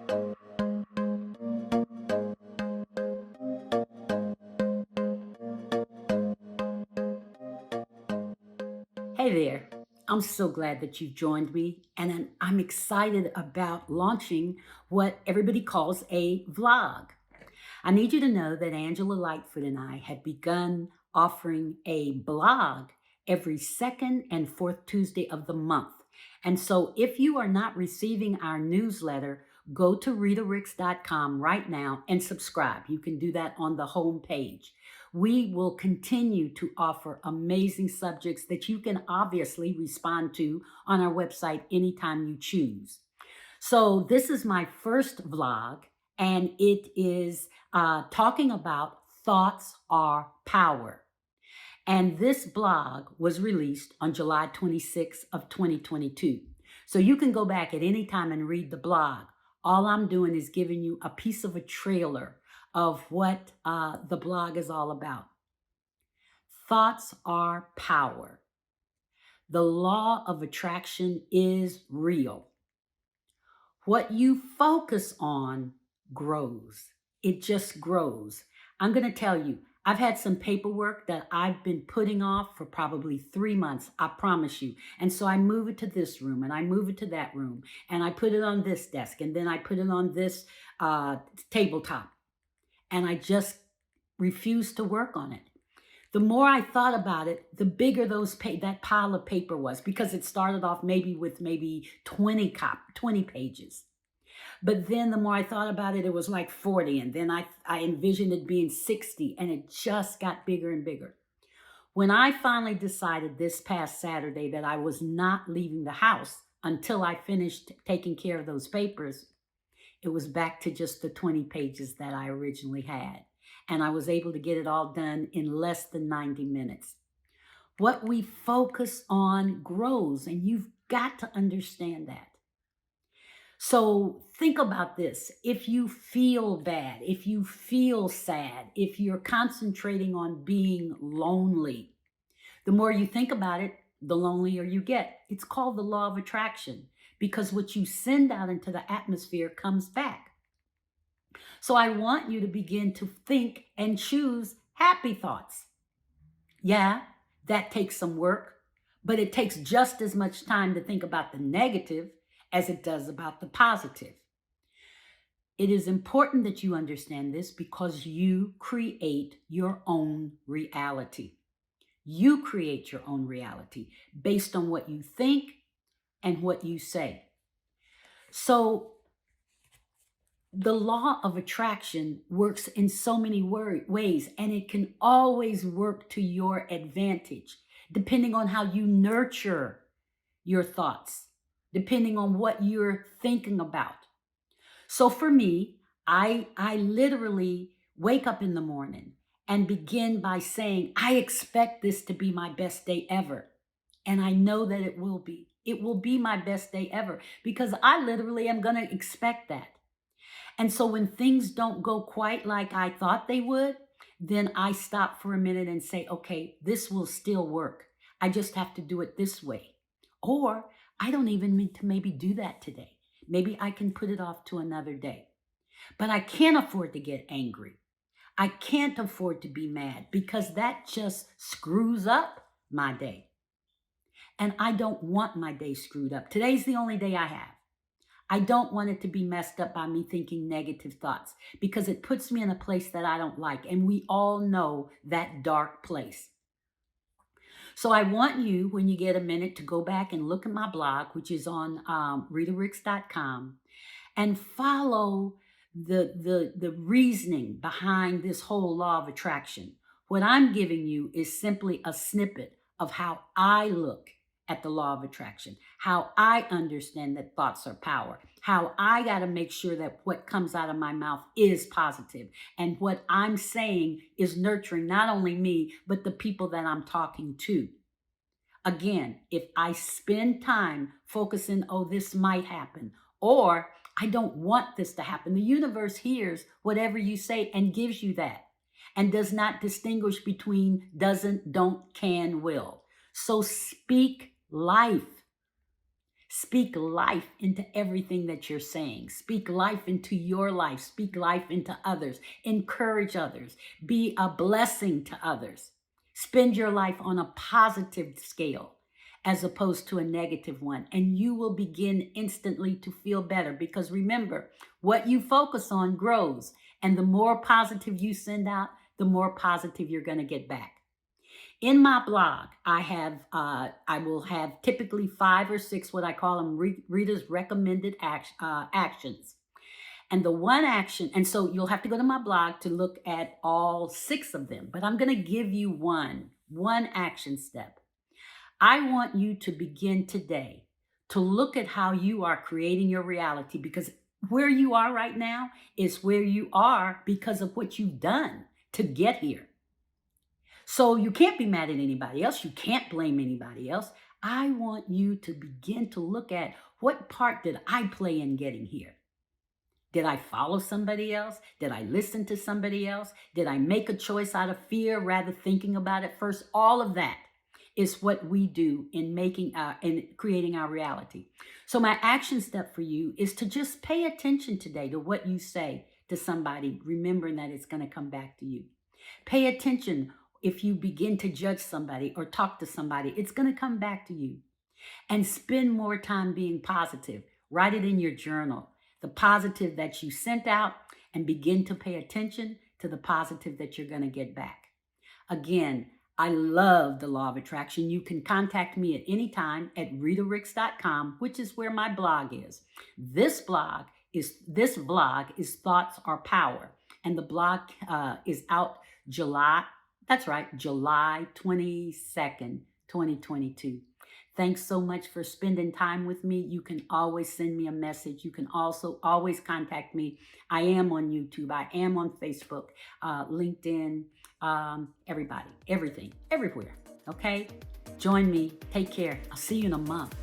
Hey there. I'm so glad that you've joined me, and I'm excited about launching what everybody calls a vlog. I need you to know that Angela Lightfoot and I have begun offering a blog every second and fourth Tuesday of the month. And so if you are not receiving our newsletter, go to RitaRicks.com right now and subscribe. You can do that on the home page. We will continue to offer amazing subjects that you can obviously respond to on our website anytime you choose. So this is my first vlog, and it is talking about thoughts are power. And this blog was released on July 26th of 2022. So you can go back at any time and read the blog. All I'm doing is giving you a piece of a trailer of what the blog is all about. Thoughts are power. The law of attraction is real. What you focus on grows. It just grows. I'm going to tell you, I've had some paperwork that I've been putting off for probably 3 months, I promise you. And so I move it to this room and I move it to that room and I put it on this desk and then I put it on this tabletop. And I just refuse to work on it. The more I thought about it, the bigger that pile of paper was, because it started off with 20 pages. But then the more I thought about it, it was like 40. And then I envisioned it being 60, and it just got bigger and bigger. When I finally decided this past Saturday that I was not leaving the house until I finished taking care of those papers, it was back to just the 20 pages that I originally had. And I was able to get it all done in less than 90 minutes. What we focus on grows, and you've got to understand that. So think about this. If you feel bad, if you feel sad, if you're concentrating on being lonely, the more you think about it, the lonelier you get. It's called the law of attraction, because what you send out into the atmosphere comes back. So I want you to begin to think and choose happy thoughts. Yeah, that takes some work, but it takes just as much time to think about the negative as it does about the positive. It is important that you understand this, because you create your own reality. You create your own reality based on what you think and what you say. So the law of attraction works in so many ways, and it can always work to your advantage, depending on how you nurture your thoughts, depending on what you're thinking about. So for me, I literally wake up in the morning and begin by saying, I expect this to be my best day ever. And I know that it will be. It will be my best day ever, because I literally am going to expect that. And so when things don't go quite like I thought they would, then I stop for a minute and say, okay, this will still work. I just have to do it this way. Or I don't even need to maybe do that today. Maybe I can put it off to another day. But I can't afford to get angry. I can't afford to be mad, because that just screws up my day. And I don't want my day screwed up. Today's the only day I have. I don't want it to be messed up by me thinking negative thoughts, because it puts me in a place that I don't like. And we all know that dark place. So I want you, when you get a minute, to go back and look at my blog, which is on RitaRicks.com, and follow the reasoning behind this whole law of attraction. What I'm giving you is simply a snippet of how I look at the law of attraction, how I understand that thoughts are power, how I got to make sure that what comes out of my mouth is positive, and what I'm saying is nurturing not only me, but the people that I'm talking to. Again, if I spend time focusing, oh, this might happen, or I don't want this to happen, the universe hears whatever you say and gives you that, and does not distinguish between doesn't, don't, can, will. So speak life. Speak life into everything that you're saying. Speak life into your life. Speak life into others. Encourage others. Be a blessing to others. Spend your life on a positive scale as opposed to a negative one. And you will begin instantly to feel better, because remember, what you focus on grows. And the more positive you send out, the more positive you're going to get back. In my blog, I will have typically 5 or 6, what I call them Rita's recommended actions. And the one action, and so you'll have to go to my blog to look at all 6 of them, but I'm going to give you one action step. I want you to begin today to look at how you are creating your reality, because where you are right now is where you are because of what you've done to get here. So you can't be mad at anybody else. You can't blame anybody else. I want you to begin to look at, what part did I play in getting here? Did I follow somebody else? Did I listen to somebody else? Did I make a choice out of fear rather thinking about it first? All of that is what we do in creating our reality. So my action step for you is to just pay attention today to what you say to somebody, remembering that it's going to come back to you. Pay attention. If you begin to judge somebody or talk to somebody, it's going to come back to you. And spend more time being positive. Write it in your journal, the positive that you sent out, and begin to pay attention to the positive that you're going to get back. Again, I love the law of attraction. You can contact me at any time at RitaRicks.com, which is where my blog is. This vlog is Thoughts Are Power. And the blog is out July 22nd, 2022. Thanks so much for spending time with me. You can always send me a message. You can also always contact me. I am on YouTube. I am on Facebook, LinkedIn, everybody, everything, everywhere. Okay? Join me. Take care. I'll see you in a month.